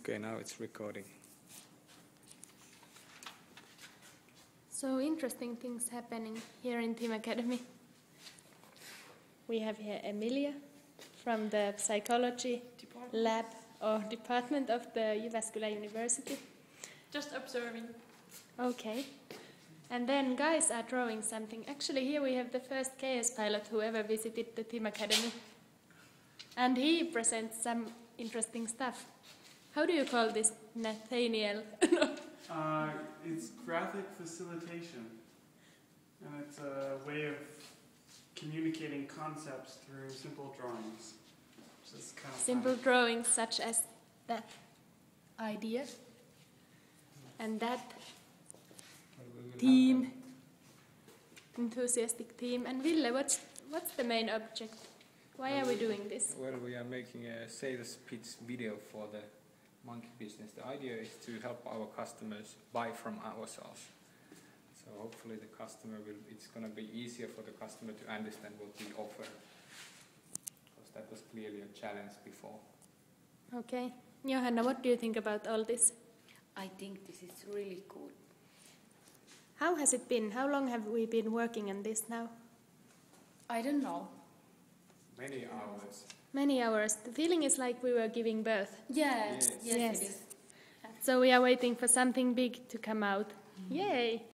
Okay, now it's recording. So interesting things happening here in Team Academy. We have here Emilia from the psychology lab or department of the Jyväskylä University. Just observing. Okay. And then guys are drawing something. Actually here we have the first KS pilot who ever visited the Team Academy. And he presents some interesting stuff. How do you call this, Nathaniel? It's graphic facilitation, and it's a way of communicating concepts through simple drawings. Which is kind of Simple fun. drawings such as that idea and that team, enthusiastic team. And Ville, what's the main object? Why are we doing this? Well, we are making a sales pitch video for the monkey business. The idea is to help our customers buy from ourselves. So hopefully it's going to be easier for the customer to understand what we offer. Because that was clearly a challenge before. Okay. Johanna, what do you think about all this? I think this is really good. How has it been? How long have we been working on this now? I don't know. Many hours. Many hours. The feeling is like we were giving birth. Yes, Yes. it is. So we are waiting for something big to come out. Yay!